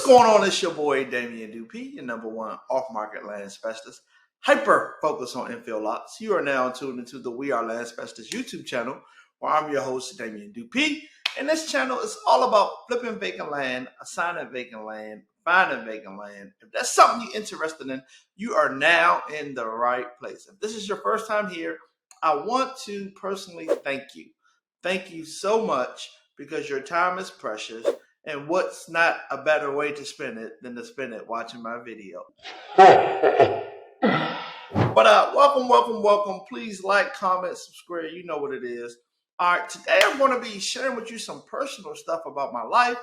going on? It's your boy Damien Dupee, your #1 off-market land specialist, hyper focus on infill lots. You are now tuned into the We Are Land Specialists YouTube channel, where I'm your host, Damien Dupee. And this channel is all about flipping vacant land, assigning vacant land, finding vacant land. If that's something you're interested in, you are now in the right place. If this is your first time here, I want to personally thank you. Thank you so much, because your time is precious. And what's not a better way to spend it than to spend it watching my video? But welcome. Please like, comment, subscribe. You know what it is. All right, today I'm going to be sharing with you some personal stuff about my life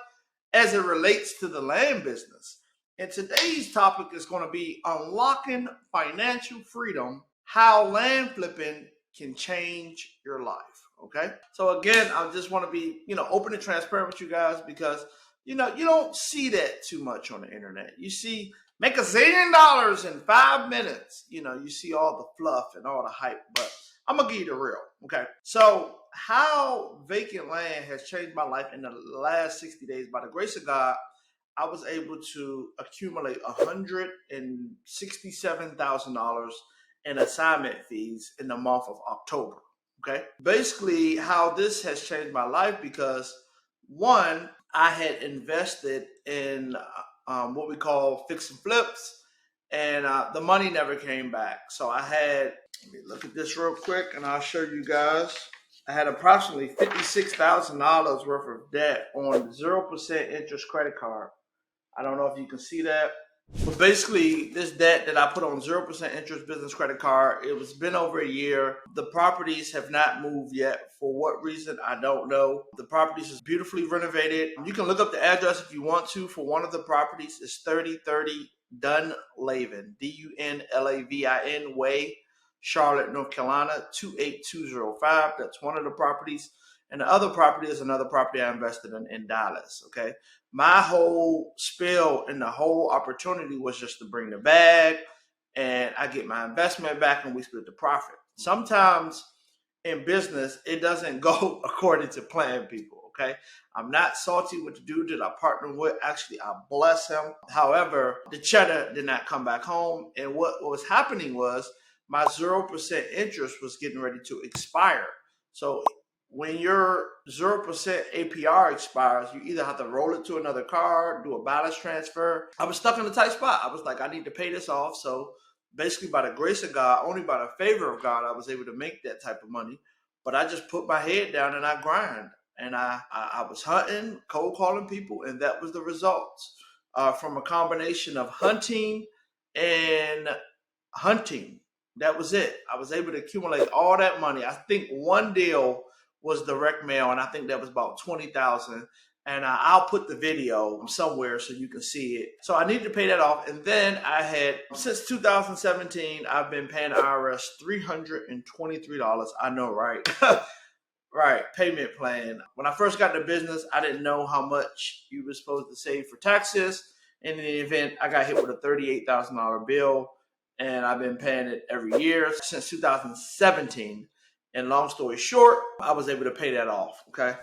as it relates to the land business. And today's topic is going to be unlocking financial freedom, how land flipping can change your life. Okay. So again, I just want to be, open and transparent with you guys, because, you don't see that too much on the internet. You see, make $1 zillion in 5 minutes. You see all the fluff and all the hype, but I'm going to give you the real. Okay. So how vacant land has changed my life in the last 60 days, by the grace of God, I was able to accumulate $167,000 in assignment fees in the month of October. Okay. Basically, how this has changed my life, because one, I had invested in what we call fix and flips, and the money never came back. So let me look at this real quick and I'll show you guys. I had approximately $56,000 worth of debt on 0% interest credit card. I don't know if you can see that. But basically, this debt that I put on 0% interest business credit card, it was been over a year. The properties have not moved yet. For what reason, I don't know. The properties is beautifully renovated. You can look up the address if you want to. For one of the properties, it's 3030 Dunlavin, Dunlavin Way, Charlotte, North Carolina, 28205. That's one of the properties. And the other property is another property I invested in Dallas, okay? My whole spiel and the whole opportunity was just to bring the bag, and I get my investment back and we split the profit. Sometimes in business, it doesn't go according to plan, people, okay? I'm not salty with the dude that I partnered with. Actually, I bless him. However, the cheddar did not come back home. And what was happening was my 0% interest was getting ready to expire. So when your 0% APR expires, you either have to roll it to another card, do a balance transfer. I was stuck in a tight spot. I was like, I need to pay this off. So basically, by the grace of God, only by the favor of God, I was able to make that type of money. But I just put my head down and I grind. And I was hunting, cold calling people, and that was the results from a combination of hunting and hunting. That was it. I was able to accumulate all that money. I think one deal was direct mail, and I think that was about $20,000. And I'll put the video somewhere so you can see it. So I needed to pay that off. And then I had, since 2017, I've been paying the IRS $323. I know, right? Right, payment plan. When I first got into business, I didn't know how much you were supposed to save for taxes. In the event, I got hit with a $38,000 bill, and I've been paying it every year since 2017. And long story short, I was able to pay that off, okay?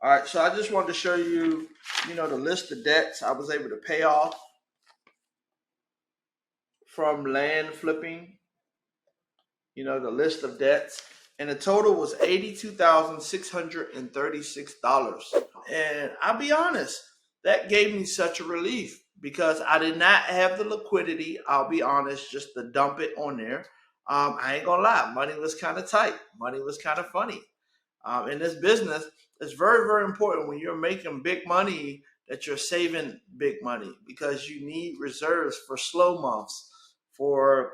All right, so I just wanted to show you, the list of debts I was able to pay off from land flipping, the list of debts. And the total was $82,636. And I'll be honest, that gave me such a relief, because I did not have the liquidity, I'll be honest, just to dump it on there. I ain't gonna lie, money was kind of tight. Money was kind of funny. In this business, it's very, very important when you're making big money that you're saving big money, because you need reserves for slow months, for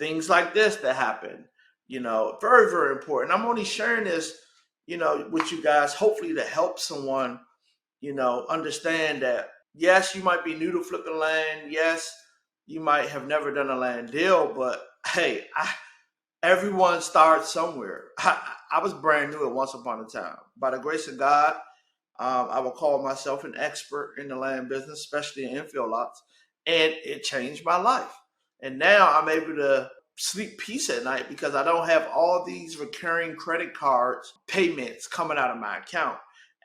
things like this that happen. Very, very important. I'm only sharing this, with you guys, hopefully to help someone, understand that, yes, you might be new to flipping land. Yes, you might have never done a land deal, but hey, everyone starts somewhere. I was brand new at once upon a time. By the grace of God, I will call myself an expert in the land business, especially in infill lots, and it changed my life. And now I'm able to sleep peace at night, because I don't have all these recurring credit cards payments coming out of my account.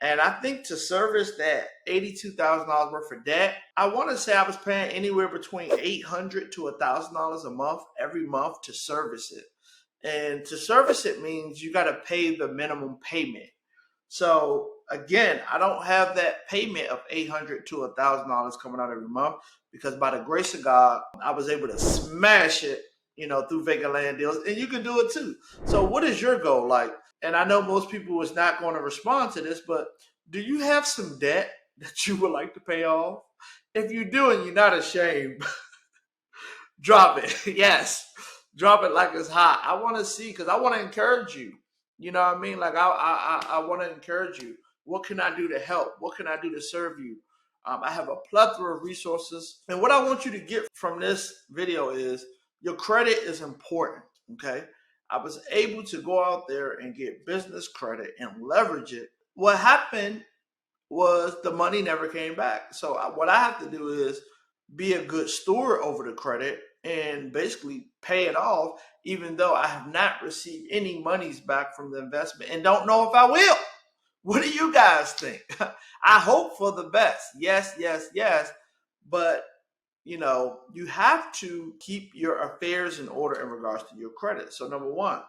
And I think to service that $82,000 worth of debt, I want to say I was paying anywhere between $800 to $1,000 a month every month to service it. And to service it means you got to pay the minimum payment. So again, I don't have that payment of $800 to $1,000 coming out every month because by the grace of God, I was able to smash it, through vacant land deals, and you can do it too. So what is your goal? And I know most people is not going to respond to this, but do you have some debt that you would like to pay off? If you do and you're not ashamed, drop it. Yes, drop it like it's hot. I want to see, because I want to encourage you. You know what I mean? I want to encourage you. What can I do to help? What can I do to serve you? I have a plethora of resources. And what I want you to get from this video is your credit is important, okay? I was able to go out there and get business credit and leverage it. What happened was the money never came back. So what I have to do is be a good steward over the credit and basically pay it off, even though I have not received any monies back from the investment and don't know if I will. What do you guys think? I hope for the best. Yes, yes, yes. But, you have to keep your affairs in order in regards to your credit. So number one,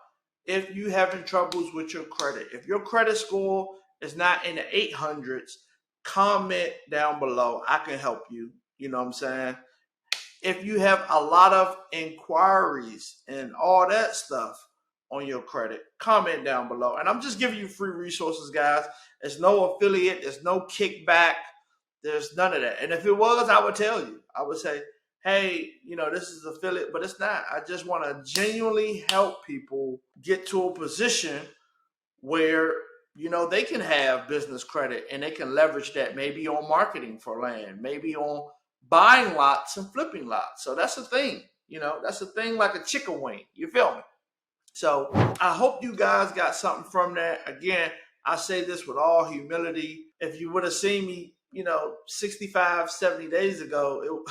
if you having troubles with your credit, if your credit score is not in the 800s, comment down below. I can help you. You know what I'm saying? If you have a lot of inquiries and all that stuff on your credit, comment down below. And I'm just giving you free resources, guys. There's no affiliate. There's no kickback. There's none of that. And if it was, I would tell you. I would say, hey, this is affiliate, but it's not. I just want to genuinely help people get to a position where, they can have business credit and they can leverage that maybe on marketing for land, maybe on buying lots and flipping lots. So that's the thing, that's the thing, like a chicken wing. You feel me? So I hope you guys got something from that. Again, I say this with all humility. If you would have seen me, 65, 70 days ago,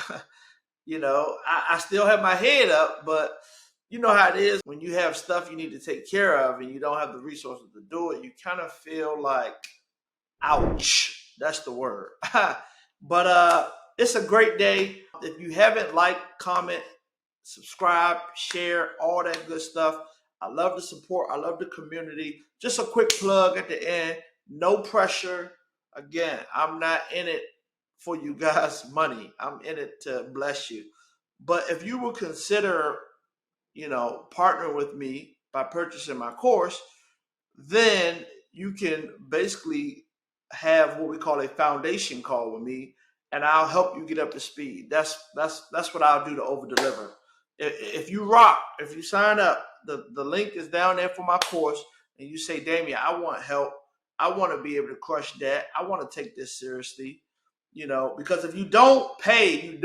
I still have my head up, but you know how it is when you have stuff you need to take care of and you don't have the resources to do it. You kind of feel like, ouch, that's the word. But it's a great day. If you haven't liked, comment, subscribe, share, all that good stuff. I love the support. I love the community. Just a quick plug at the end. No pressure. Again, I'm not in it for you guys' money. I'm in it to bless you. But if you will consider, partner with me by purchasing my course, then you can basically have what we call a foundation call with me, and I'll help you get up to speed. That's what I'll do to over deliver. If you rock, if you sign up, the link is down there for my course, and you say, Damien, I want help. I want to be able to crush that. I want to take this seriously, because if you don't pay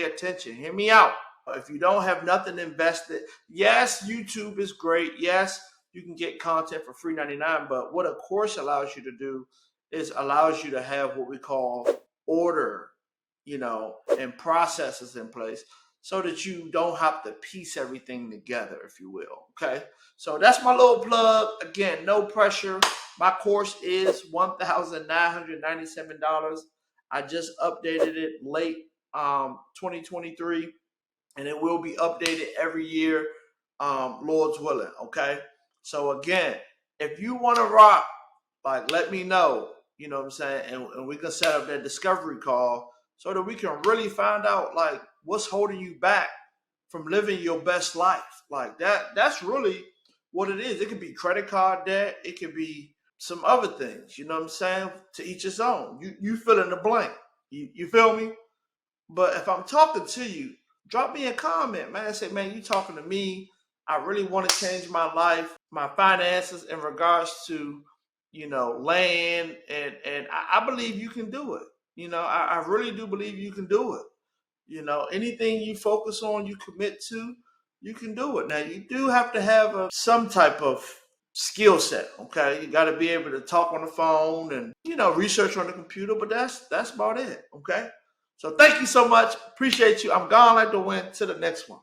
attention. Hear me out. If you don't have nothing invested, yes, YouTube is great. Yes, you can get content for free 99, but what a course allows you to do is allows you to have what we call order, and processes in place so that you don't have to piece everything together, if you will. Okay. So that's my little plug. Again, no pressure. My course is $1,997. I just updated it late 2023, and it will be updated every year, Lord's willing. Okay. So again, if you want to rock, let me know, you know what I'm saying? And we can set up that discovery call so that we can really find out what's holding you back from living your best life. That's really what it is. It could be credit card debt. It could be some other things, you know what I'm saying? To each his own. You fill in the blank. You feel me? But if I'm talking to you, drop me a comment, man. Say, man, you talking to me. I really want to change my life, my finances in regards to, land. And I believe you can do it. I really do believe you can do it. Anything you focus on, you commit to, you can do it. Now, you do have to have some type of skill set, okay? You got to be able to talk on the phone and, research on the computer, but that's about it, okay? So thank you so much. Appreciate you. I'm gone like the wind. To the next one.